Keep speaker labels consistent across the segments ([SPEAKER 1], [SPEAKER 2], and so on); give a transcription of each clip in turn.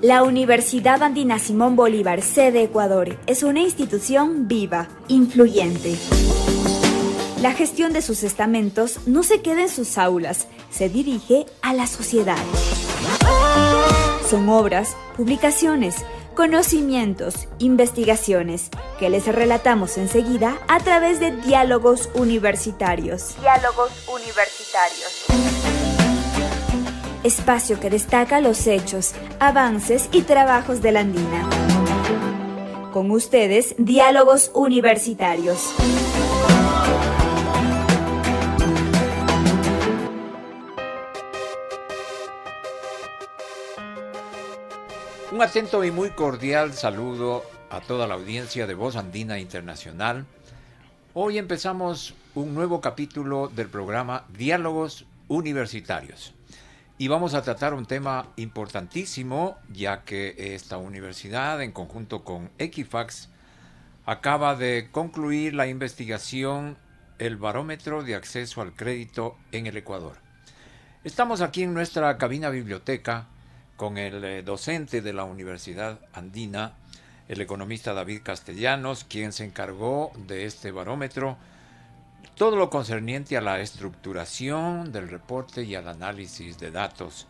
[SPEAKER 1] La Universidad Andina Simón Bolívar, sede Ecuador, es una institución viva, influyente. La gestión de sus estamentos no se queda en sus aulas, se dirige a la sociedad. Son obras, publicaciones, conocimientos, investigaciones, que les relatamos enseguida a través de Diálogos Universitarios. Diálogos Universitarios. Espacio que destaca los hechos, avances y trabajos de la Andina. Con ustedes, Diálogos Universitarios.
[SPEAKER 2] Un atento y muy cordial saludo a toda la audiencia de Voz Andina Internacional. Hoy empezamos un nuevo capítulo del programa Diálogos Universitarios. Y vamos a tratar un tema importantísimo, ya que esta universidad, en conjunto con Equifax, acaba de concluir la investigación El Barómetro de Acceso al Crédito en el Ecuador. Estamos aquí en nuestra cabina biblioteca con el docente de la Universidad Andina, el economista David Castellanos, quien se encargó de este barómetro, todo lo concerniente a la estructuración del reporte y al análisis de datos.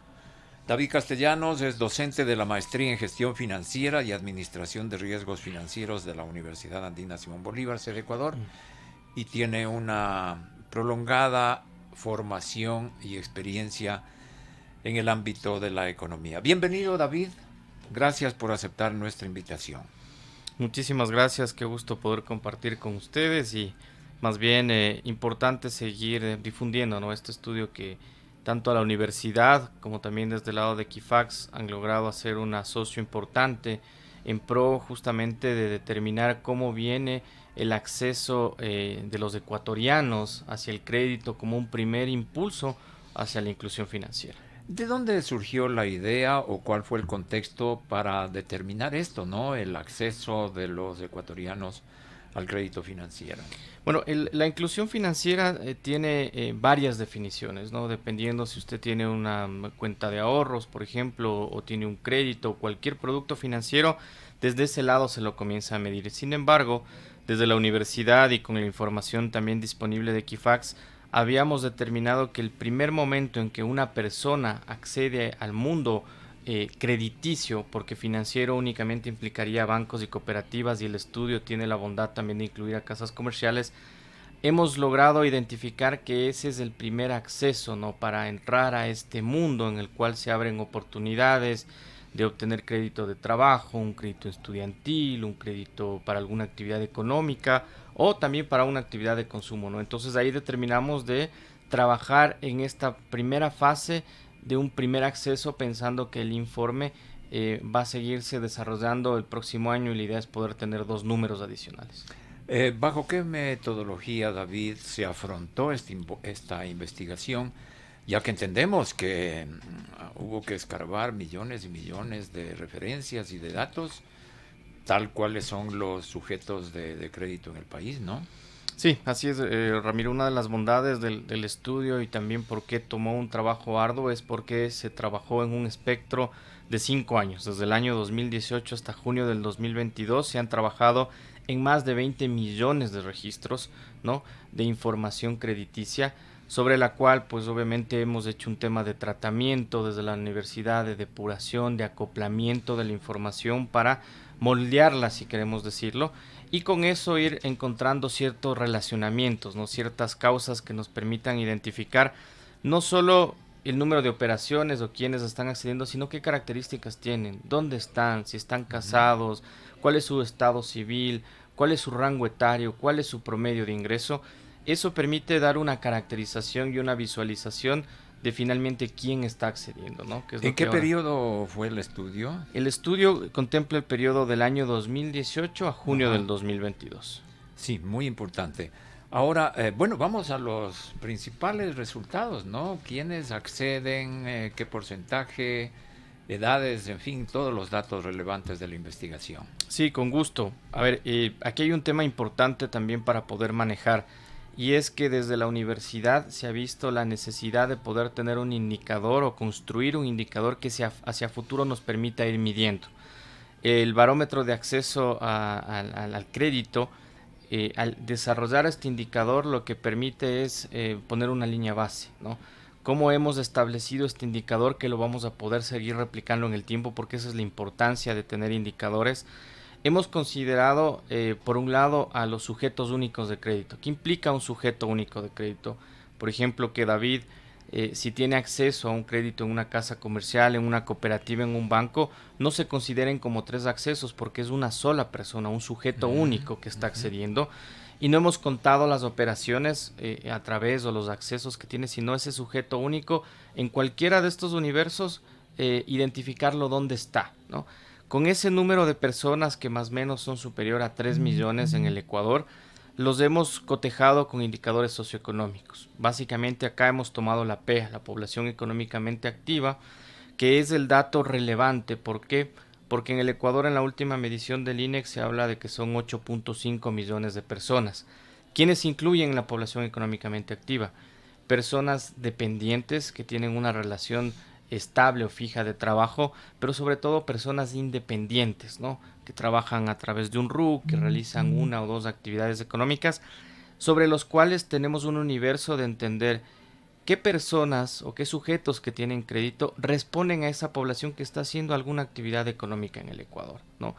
[SPEAKER 2] David Castellanos es docente de la Maestría en Gestión Financiera y Administración de Riesgos Financieros de la Universidad Andina Simón Bolívar, sede Ecuador, y tiene una prolongada formación y experiencia en el ámbito de la economía. Bienvenido, David. Gracias por aceptar nuestra invitación.
[SPEAKER 3] Muchísimas gracias. Qué gusto poder compartir con ustedes y más bien importante seguir difundiendo, ¿no?, este estudio que tanto a la universidad como también desde el lado de Equifax han logrado hacer un asocio importante en pro justamente de determinar cómo viene el acceso de los ecuatorianos hacia el crédito como un primer impulso hacia la inclusión financiera.
[SPEAKER 2] ¿De dónde surgió la idea o cuál fue el contexto para determinar esto, ¿no?, el acceso de los ecuatorianos al crédito financiero?
[SPEAKER 3] Bueno, la inclusión financiera tiene varias definiciones, ¿no?, dependiendo si usted tiene una cuenta de ahorros, por ejemplo, o tiene un crédito o cualquier producto financiero, desde ese lado se lo comienza a medir. Sin embargo, desde la universidad y con la información también disponible de Equifax, habíamos determinado que el primer momento en que una persona accede al mundo crediticio, porque financiero únicamente implicaría bancos y cooperativas y el estudio tiene la bondad también de incluir a casas comerciales, hemos logrado identificar que ese es el primer acceso, ¿no?, para entrar a este mundo en el cual se abren oportunidades de obtener crédito de trabajo, un crédito estudiantil, un crédito para alguna actividad económica o también para una actividad de consumo, ¿no? Entonces ahí determinamos de trabajar en esta primera fase de un primer acceso, pensando que el informe va a seguirse desarrollando el próximo año y la idea es poder tener 2 números adicionales.
[SPEAKER 2] ¿Bajo qué metodología, David, se afrontó esta investigación? Ya que entendemos que hubo que escarbar millones y millones de referencias y de datos, tal cuales son los sujetos de crédito en el país, ¿no?
[SPEAKER 3] Sí, así es, Ramiro. Una de las bondades del estudio y también por qué tomó un trabajo arduo es porque se trabajó en un espectro de 5 años. Desde el año 2018 hasta junio del 2022 se han trabajado en más de 20 millones de registros, ¿no?, de información crediticia, sobre la cual pues obviamente hemos hecho un tema de tratamiento desde la universidad, de depuración, de acoplamiento de la información para moldearla, si queremos decirlo, y con eso ir encontrando ciertos relacionamientos, ¿no?, ciertas causas que nos permitan identificar no solo el número de operaciones o quiénes están accediendo, sino qué características tienen, dónde están, si están casados, cuál es su estado civil, cuál es su rango etario, cuál es su promedio de ingreso. Eso permite dar una caracterización y una visualización de finalmente quién está accediendo, ¿no?
[SPEAKER 2] ¿En qué periodo fue el estudio?
[SPEAKER 3] El estudio contempla el periodo del año 2018 a junio del 2022.
[SPEAKER 2] Sí, muy importante. Ahora, bueno, vamos a los principales resultados, ¿no? ¿Quiénes acceden? ¿Qué porcentaje? Edades, en fin, todos los datos relevantes de la investigación.
[SPEAKER 3] Sí, con gusto. A ver, aquí hay un tema importante también para poder manejar. y es que desde la universidad se ha visto la necesidad de poder tener un indicador o construir un indicador que hacia futuro nos permita ir midiendo. El barómetro de acceso al crédito, al desarrollar este indicador, lo que permite es poner una línea base, ¿no? ¿Cómo hemos establecido este indicador que lo vamos a poder seguir replicando en el tiempo? Porque esa es la importancia de tener indicadores. Hemos considerado, por un lado, a los sujetos únicos de crédito. ¿Qué implica un sujeto único de crédito? Por ejemplo, que David, si tiene acceso a un crédito en una casa comercial, en una cooperativa, en un banco, no se consideren como 3 accesos porque es una sola persona, un sujeto único que está accediendo. Y no hemos contado las operaciones a través o los accesos que tiene, sino ese sujeto único en cualquiera de estos universos, identificarlo dónde está, ¿no? Con ese número de personas que más o menos son superior a 3 millones en el Ecuador, los hemos cotejado con indicadores socioeconómicos. Básicamente acá hemos tomado la PEA, la población económicamente activa, que es el dato relevante. ¿Por qué? Porque en el Ecuador, en la última medición del INEX, se habla de que son 8.5 millones de personas. ¿Quiénes incluyen en la población económicamente activa? Personas dependientes que tienen una relación estable o fija de trabajo, pero sobre todo personas independientes, ¿no? Que trabajan a través de un RUC, que realizan 1 o 2 actividades económicas, sobre los cuales tenemos un universo de entender qué personas o qué sujetos que tienen crédito responden a esa población que está haciendo alguna actividad económica en el Ecuador, ¿no?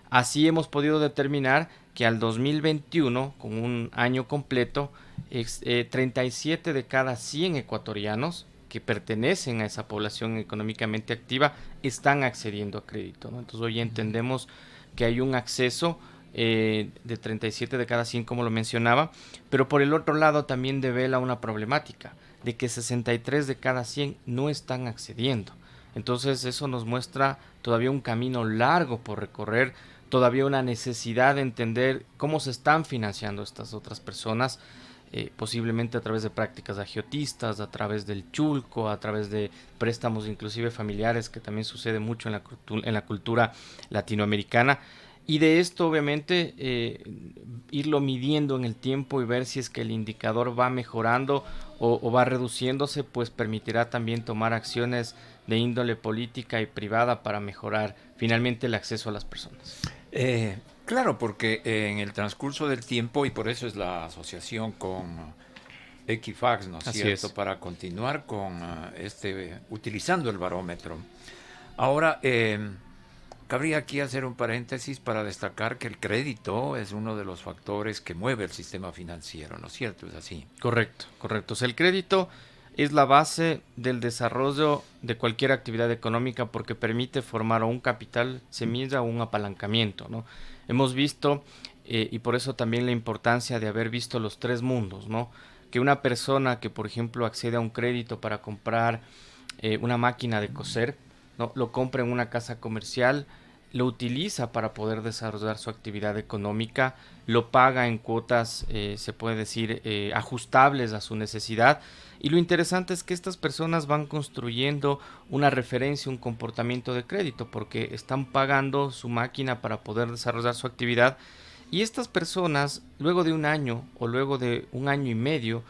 [SPEAKER 3] Así hemos podido determinar que al 2021, con un año completo, 37 de cada 100 ecuatorianos que pertenecen a esa población económicamente activa están accediendo a crédito, ¿no? Entonces hoy entendemos que hay un acceso de 37 de cada 100, como lo mencionaba, pero por el otro lado también devela una problemática de que 63 de cada 100 no están accediendo. Entonces eso nos muestra todavía un camino largo por recorrer, todavía una necesidad de entender cómo se están financiando estas otras personas, posiblemente a través de prácticas agiotistas, a través del chulco, a través de préstamos inclusive familiares, que también sucede mucho en la cultura latinoamericana. Y de esto obviamente irlo midiendo en el tiempo y ver si es que el indicador va mejorando o va reduciéndose, pues permitirá también tomar acciones de índole política y privada para mejorar finalmente el acceso a las personas.
[SPEAKER 2] Claro, porque en el transcurso del tiempo, y por eso es la asociación con Equifax, ¿no es cierto?, para continuar con utilizando el barómetro. Ahora, cabría aquí hacer un paréntesis para destacar que el crédito es uno de los factores que mueve el sistema financiero, ¿no es cierto? ¿Es así?
[SPEAKER 3] Correcto, correcto. O sea, el crédito es la base del desarrollo de cualquier actividad económica porque permite formar un capital semilla o un apalancamiento, ¿no? Hemos visto, y por eso también la importancia de haber visto los 3 mundos, ¿no? Que una persona que, por ejemplo, accede a un crédito para comprar una máquina de coser, ¿no? Lo compra en una casa comercial, lo utiliza para poder desarrollar su actividad económica, lo paga en cuotas, se puede decir, ajustables a su necesidad. Y lo interesante es que estas personas van construyendo una referencia, un comportamiento de crédito, porque están pagando su máquina para poder desarrollar su actividad. Y estas personas, luego de un año o luego de un año y medio,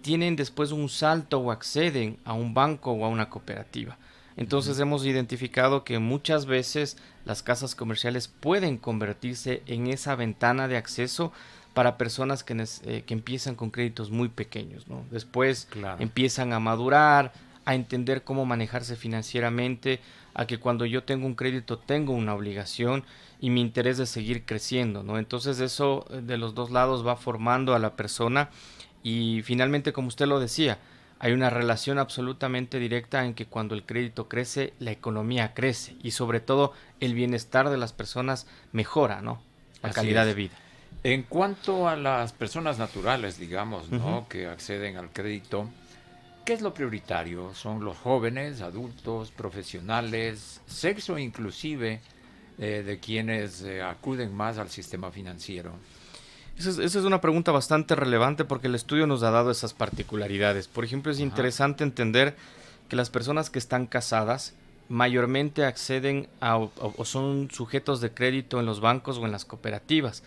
[SPEAKER 3] tienen después un salto o acceden a un banco o a una cooperativa. Entonces hemos identificado que muchas veces las casas comerciales pueden convertirse en esa ventana de acceso para personas que empiezan con créditos muy pequeños, ¿no? Después empiezan a madurar, a entender cómo manejarse financieramente, a que cuando yo tengo un crédito tengo una obligación y mi interés de seguir creciendo, ¿no? Entonces eso de los 2 lados va formando a la persona y finalmente, como usted lo decía, hay una relación absolutamente directa en que cuando el crédito crece, la economía crece y sobre todo el bienestar de las personas mejora, ¿no? La calidad de vida.
[SPEAKER 2] En cuanto a las personas naturales, digamos, ¿no? Que acceden al crédito, ¿qué es lo prioritario? ¿Son los jóvenes, adultos, profesionales, sexo inclusive de quienes acuden más al sistema financiero?
[SPEAKER 3] Esa es una pregunta bastante relevante porque el estudio nos ha dado esas particularidades. Por ejemplo, es interesante entender que las personas que están casadas mayormente acceden o son sujetos de crédito en los bancos o en las cooperativas.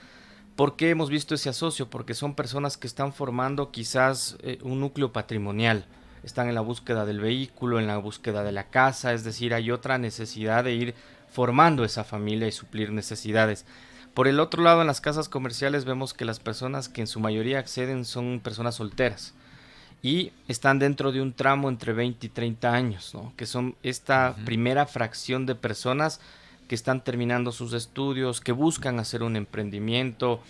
[SPEAKER 3] ¿Por qué hemos visto ese asocio? Porque son personas que están formando quizás un núcleo patrimonial, están en la búsqueda del vehículo, en la búsqueda de la casa, es decir, hay otra necesidad de ir formando esa familia y suplir necesidades. Por el otro lado, en las casas comerciales vemos que las personas que en su mayoría acceden son personas solteras y están dentro de un tramo entre 20 y 30 años, ¿no? Que son esta primera fracción de personas que están terminando sus estudios, que buscan hacer un emprendimiento,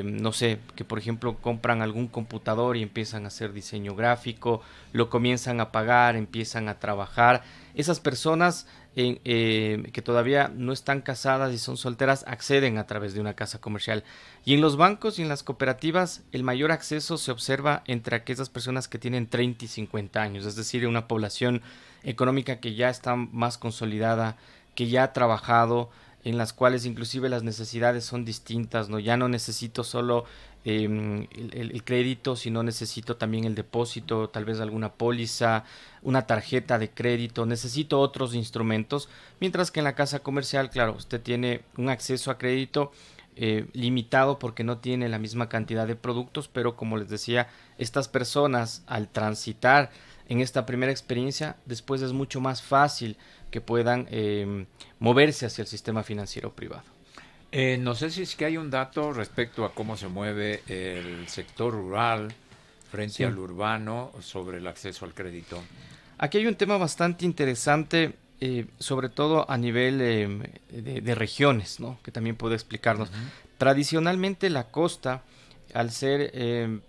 [SPEAKER 3] no sé, que por ejemplo compran algún computador y empiezan a hacer diseño gráfico, lo comienzan a pagar, empiezan a trabajar. Esas personas que todavía no están casadas y son solteras acceden a través de una casa comercial. Y en los bancos y en las cooperativas el mayor acceso se observa entre aquellas personas que tienen 30 y 50 años, es decir, una población económica que ya está más consolidada, que ya ha trabajado, en las cuales inclusive las necesidades son distintas, ¿no? Ya no necesito solo el crédito, sino necesito también el depósito, tal vez alguna póliza, una tarjeta de crédito, necesito otros instrumentos, mientras que en la casa comercial, claro, usted tiene un acceso a crédito limitado porque no tiene la misma cantidad de productos, pero como les decía, estas personas al transitar en esta primera experiencia, después es mucho más fácil que puedan moverse hacia el sistema financiero privado.
[SPEAKER 2] No sé si es que hay un dato respecto a cómo se mueve el sector rural frente al urbano sobre el acceso al crédito.
[SPEAKER 3] Aquí hay un tema bastante interesante, sobre todo a nivel de regiones, ¿no? Que también puede explicarnos. Tradicionalmente la costa, al ser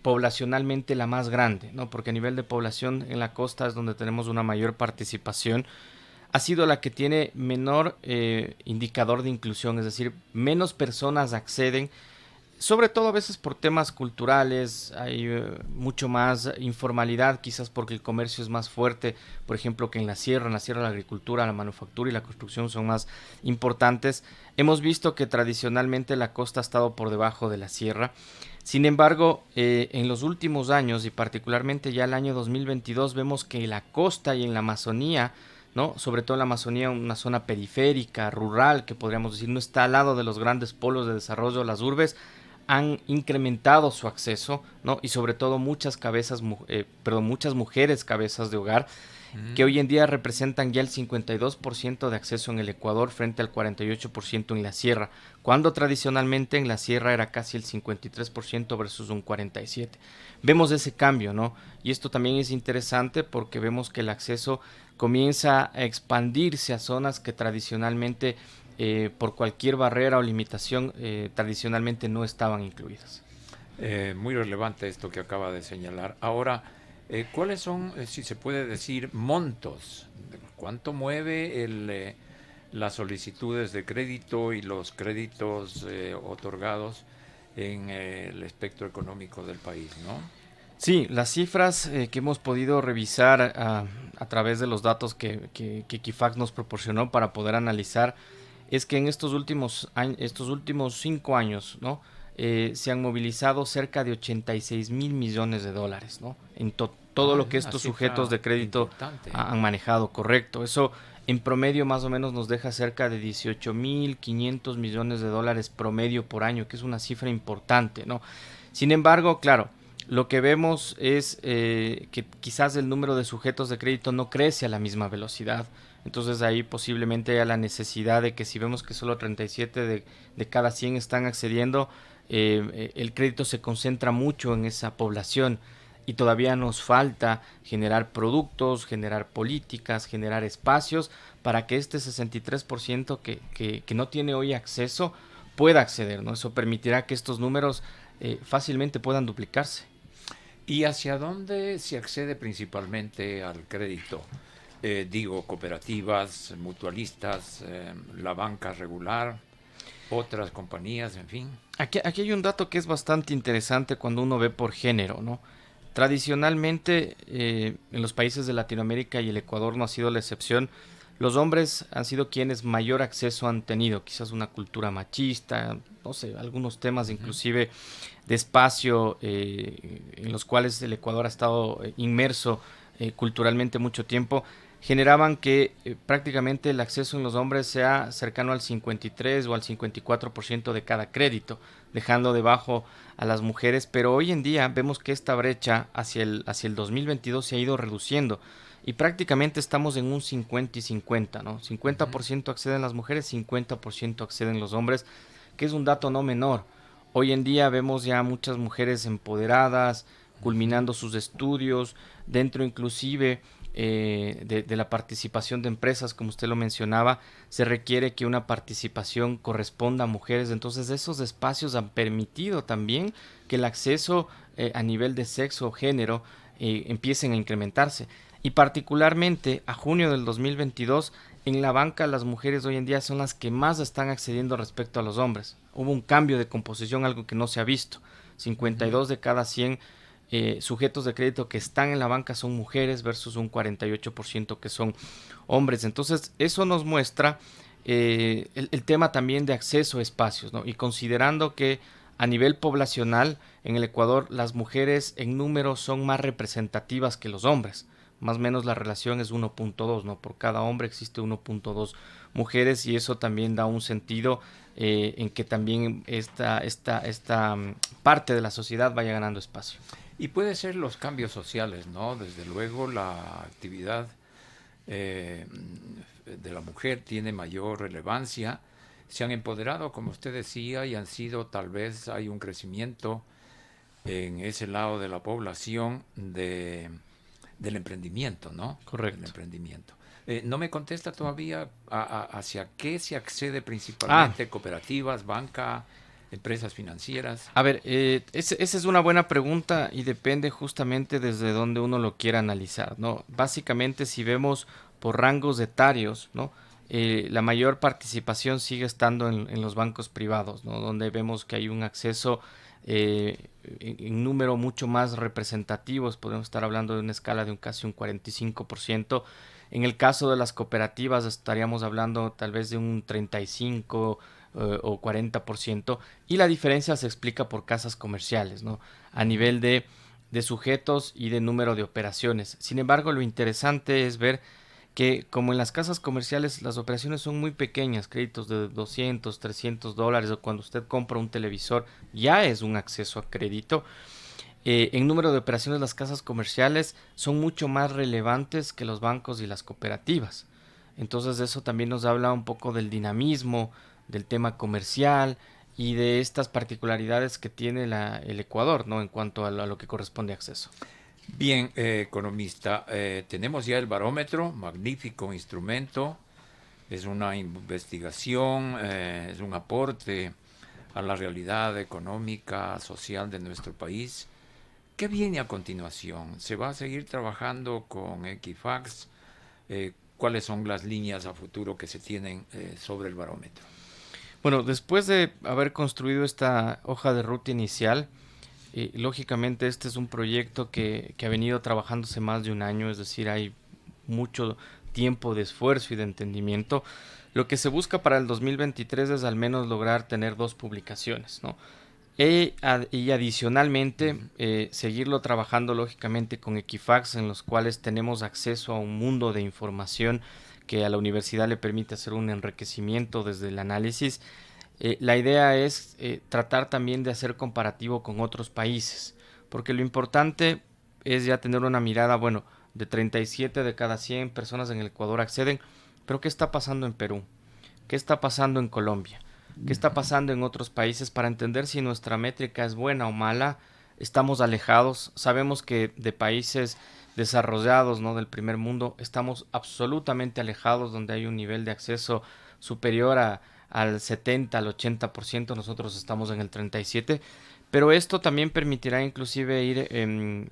[SPEAKER 3] poblacionalmente la más grande, ¿no? Porque a nivel de población en la costa es donde tenemos una mayor participación, ha sido la que tiene menor indicador de inclusión, es decir, menos personas acceden, sobre todo a veces por temas culturales, hay mucho más informalidad, quizás porque el comercio es más fuerte, por ejemplo, que en la sierra la agricultura, la manufactura y la construcción son más importantes. Hemos visto que tradicionalmente la costa ha estado por debajo de la sierra. Sin embargo, en los últimos años y particularmente ya el año 2022 vemos que en la costa y en la Amazonía, ¿no? Sobre todo en la Amazonía, una zona periférica, rural, que podríamos decir no está al lado de los grandes polos de desarrollo, las urbes, han incrementado su acceso, ¿no? Y sobre todo muchas mujeres cabezas de hogar, que hoy en día representan ya el 52% de acceso en el Ecuador frente al 48% en la sierra, cuando tradicionalmente en la sierra era casi el 53% versus un 47%. Vemos ese cambio, ¿no? Y esto también es interesante porque vemos que el acceso comienza a expandirse a zonas que tradicionalmente por cualquier barrera o limitación tradicionalmente no estaban incluidas.
[SPEAKER 2] Muy relevante esto que acaba de señalar. Ahora, ¿cuáles son, si se puede decir, montos? ¿Cuánto mueve las solicitudes de crédito y los créditos otorgados en el espectro económico del país, ¿no?
[SPEAKER 3] Sí, las cifras que hemos podido revisar a través de los datos que Equifax nos proporcionó para poder analizar es que en estos últimos 5 años, ¿no? Se han movilizado cerca de 86,000 millones de dólares, ¿no? En todo lo que estos sujetos de crédito han manejado, correcto. Eso en promedio más o menos nos deja cerca de 18,500 millones de dólares promedio por año, que es una cifra importante, ¿no? Sin embargo, claro, lo que vemos es que quizás el número de sujetos de crédito no crece a la misma velocidad. Entonces ahí posiblemente haya la necesidad de que si vemos que solo 37 de cada 100 están accediendo, el crédito se concentra mucho en esa población y todavía nos falta generar productos, generar políticas, generar espacios para que este 63% que no tiene hoy acceso pueda acceder, ¿no? Eso permitirá que estos números fácilmente puedan duplicarse.
[SPEAKER 2] ¿Y hacia dónde se accede principalmente al crédito? Cooperativas, mutualistas, la banca regular, otras compañías, en fin.
[SPEAKER 3] Aquí hay un dato que es bastante interesante cuando uno ve por género, ¿no? Tradicionalmente, en los países de Latinoamérica y el Ecuador no ha sido la excepción, los hombres han sido quienes mayor acceso han tenido, quizás una cultura machista, no sé, algunos temas inclusive de espacio en los cuales el Ecuador ha estado inmerso culturalmente mucho tiempo. generaban que prácticamente el acceso en los hombres sea cercano al 53 o al 54% de cada crédito, dejando debajo a las mujeres, pero hoy en día vemos que esta brecha hacia el 2022 se ha ido reduciendo y prácticamente estamos en un 50 y 50, ¿no? 50% acceden las mujeres, 50% acceden los hombres, que es un dato no menor. Hoy en día vemos ya muchas mujeres empoderadas, culminando sus estudios, dentro inclusive de la participación de empresas, como usted lo mencionaba, se requiere que una participación corresponda a mujeres. Entonces esos espacios han permitido también que el acceso a nivel de sexo o género empiecen a incrementarse. Y particularmente a junio del 2022, en la banca las mujeres hoy en día son las que más están accediendo respecto a los hombres. Hubo un cambio de composición, algo que no se ha visto. 52 de cada 100 sujetos de crédito que están en la banca son mujeres versus un 48% que son hombres. Entonces eso nos muestra el tema también de acceso a espacios, ¿no? Y considerando que a nivel poblacional en el Ecuador las mujeres en número son más representativas que los hombres. Más o menos la relación es 1.2, ¿no? Por cada hombre existe 1.2 mujeres y eso también da un sentido en que también esta parte de la sociedad vaya ganando espacio.
[SPEAKER 2] Y puede ser los cambios sociales, ¿no? Desde luego la actividad de la mujer tiene mayor relevancia. Se han empoderado, como usted decía, y han sido, tal vez hay un crecimiento en ese lado de la población del emprendimiento, ¿no?
[SPEAKER 3] Correcto.
[SPEAKER 2] Del emprendimiento. No me contesta todavía hacia qué se accede principalmente, cooperativas, banca, empresas financieras.
[SPEAKER 3] A ver, esa es una buena pregunta y depende justamente desde donde uno lo quiera analizar, ¿no? Básicamente, si vemos por rangos etarios, ¿no? La mayor participación sigue estando en los bancos privados, ¿no? Donde vemos que hay un acceso en número mucho más representativos, podemos estar hablando de una escala de casi un 45%. En el caso de las cooperativas estaríamos hablando tal vez de un 35% o 40%, y la diferencia se explica por casas comerciales, ¿no? A nivel de sujetos y de número de operaciones. Sin embargo, lo interesante es ver que como en las casas comerciales las operaciones son muy pequeñas, créditos de $200, $300, o cuando usted compra un televisor ya es un acceso a crédito. En número de operaciones las casas comerciales son mucho más relevantes que los bancos y las cooperativas. Entonces eso también nos habla un poco del dinamismo, del tema comercial y de estas particularidades que tiene el Ecuador, ¿no? En cuanto a lo que corresponde a acceso.
[SPEAKER 2] Bien, economista, tenemos ya el barómetro, magnífico instrumento, es una investigación, es un aporte a la realidad económica, social de nuestro país. ¿Qué viene a continuación? ¿Se va a seguir trabajando con Equifax? ¿Cuáles son las líneas a futuro que se tienen sobre el barómetro?
[SPEAKER 3] Bueno, después de haber construido esta hoja de ruta inicial, lógicamente este es un proyecto que ha venido trabajándose más de un año, es decir, hay mucho tiempo de esfuerzo y de entendimiento. Lo que se busca para el 2023 es al menos lograr tener 2 publicaciones, ¿no? Y adicionalmente seguirlo trabajando lógicamente con Equifax, en los cuales tenemos acceso a un mundo de información que a la universidad le permite hacer un enriquecimiento desde el análisis. La idea es tratar también de hacer comparativo con otros países, porque lo importante es ya tener una mirada, bueno, de 37 de cada 100 personas en el Ecuador acceden, pero ¿qué está pasando en Perú? ¿Qué está pasando en Colombia? ¿Qué está pasando en otros países? Para entender si nuestra métrica es buena o mala. Estamos alejados, sabemos que de países desarrollados, ¿no? Del primer mundo, estamos absolutamente alejados, donde hay un nivel de acceso superior al 70, al 80%, nosotros estamos en el 37%, pero esto también permitirá inclusive ir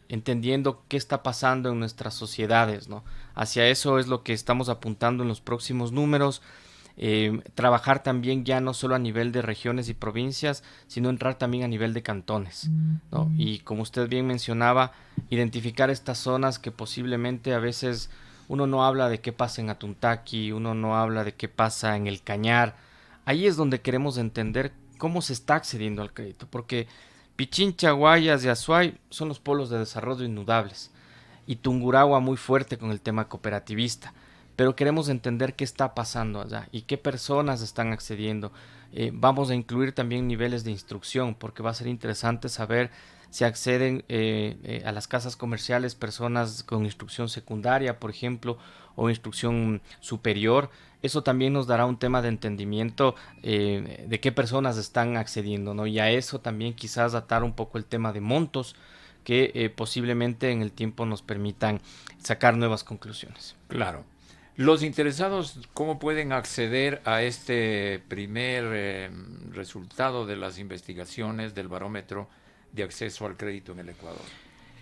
[SPEAKER 3] entendiendo qué está pasando en nuestras sociedades, ¿no? Hacia eso es lo que estamos apuntando en los próximos números. Trabajar también ya no solo a nivel de regiones y provincias, sino entrar también a nivel de cantones, ¿no? Y como usted bien mencionaba, identificar estas zonas que posiblemente a veces uno no habla de qué pasa en Atuntaqui, uno no habla de qué pasa en el Cañar. Ahí es donde queremos entender cómo se está accediendo al crédito, porque Pichincha, Guayas y Azuay son los polos de desarrollo indudables. y Tungurahua muy fuerte con el tema cooperativista. Pero queremos entender qué está pasando allá y qué personas están accediendo. Vamos a incluir también niveles de instrucción, porque va a ser interesante saber si acceden a las casas comerciales personas con instrucción secundaria, por ejemplo, o instrucción superior. Eso también nos dará un tema de entendimiento de qué personas están accediendo, ¿no? Y a eso también quizás atar un poco el tema de montos que posiblemente en el tiempo nos permitan sacar nuevas conclusiones.
[SPEAKER 2] Claro. Los interesados, ¿cómo pueden acceder a este primer resultado de las investigaciones del barómetro de acceso al crédito en el Ecuador?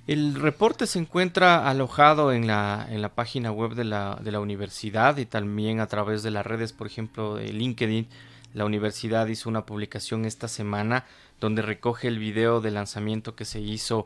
[SPEAKER 3] El reporte se encuentra alojado en la página web de la universidad y también a través de las redes, por ejemplo, de LinkedIn. La universidad hizo una publicación esta semana donde recoge el video de lanzamiento que se hizo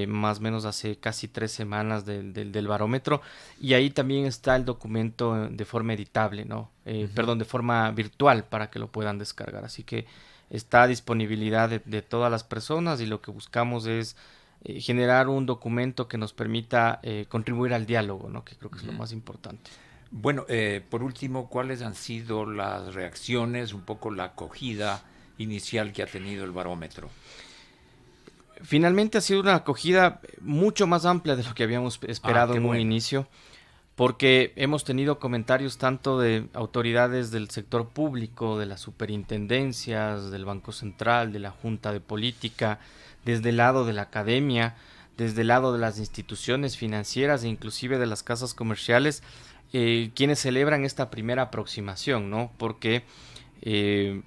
[SPEAKER 3] más o menos hace casi 3 semanas del barómetro, y ahí también está el documento de forma editable, ¿no? Perdón, de forma virtual para que lo puedan descargar. Así que está a disponibilidad de todas las personas y lo que buscamos es generar un documento que nos permita contribuir al diálogo, ¿no? Que creo que es lo más importante.
[SPEAKER 2] Bueno, por último, ¿cuáles han sido las reacciones, un poco la acogida inicial que ha tenido el barómetro?
[SPEAKER 3] Finalmente ha sido una acogida mucho más amplia de lo que habíamos esperado en un inicio, porque hemos tenido comentarios tanto de autoridades del sector público, de las superintendencias, del Banco Central, de la Junta de Política, desde el lado de la academia, desde el lado de las instituciones financieras e inclusive de las casas comerciales, quienes celebran esta primera aproximación, ¿no? Porque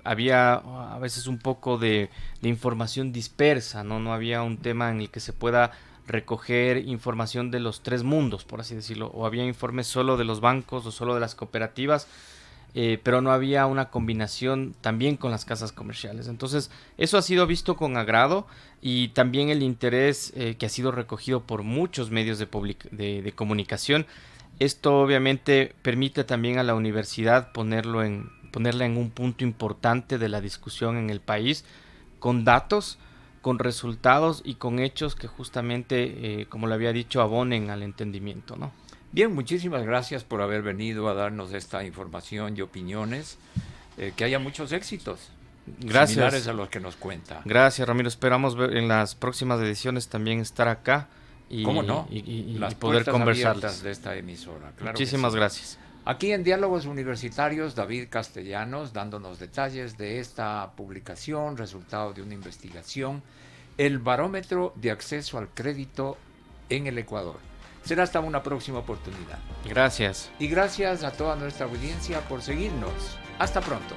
[SPEAKER 3] había a veces un poco de información dispersa, ¿no? No había un tema en el que se pueda recoger información de los 3 mundos, por así decirlo, o había informes solo de los bancos o solo de las cooperativas, pero no había una combinación también con las casas comerciales. Entonces eso ha sido visto con agrado, y también el interés que ha sido recogido por muchos medios de comunicación. Esto obviamente permite también a la universidad ponerla en un punto importante de la discusión en el país, con datos, con resultados y con hechos que justamente, como le había dicho, abonen al entendimiento, ¿no?
[SPEAKER 2] Bien, muchísimas gracias por haber venido a darnos esta información y opiniones. Que haya muchos éxitos.
[SPEAKER 3] Gracias.
[SPEAKER 2] Similares a los que nos cuenta.
[SPEAKER 3] Gracias, Ramiro. Esperamos ver en las próximas ediciones también estar acá y,
[SPEAKER 2] ¿cómo no?
[SPEAKER 3] y
[SPEAKER 2] las
[SPEAKER 3] poder conversarles
[SPEAKER 2] abiertas de esta emisora. Claro.
[SPEAKER 3] Muchísimas gracias.
[SPEAKER 2] Aquí en Diálogos Universitarios, David Castellanos dándonos detalles de esta publicación, resultado de una investigación, el barómetro de acceso al crédito en el Ecuador. Será hasta una próxima oportunidad.
[SPEAKER 3] Gracias.
[SPEAKER 2] Y gracias a toda nuestra audiencia por seguirnos. Hasta pronto.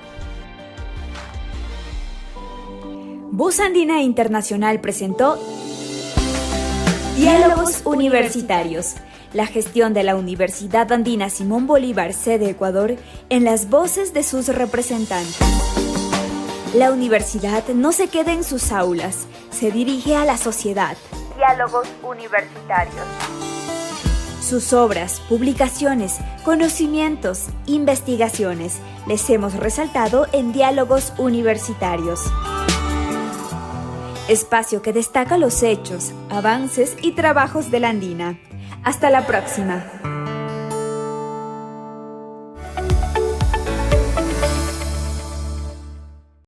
[SPEAKER 1] Voz Andina Internacional presentó Diálogos Universitarios, la gestión de la Universidad Andina Simón Bolívar, sede Ecuador, en las voces de sus representantes. La universidad no se queda en sus aulas, se dirige a la sociedad. Diálogos Universitarios. Sus obras, publicaciones, conocimientos, investigaciones, les hemos resaltado en Diálogos Universitarios. Espacio que destaca los hechos, avances y trabajos de la Andina. Hasta la próxima.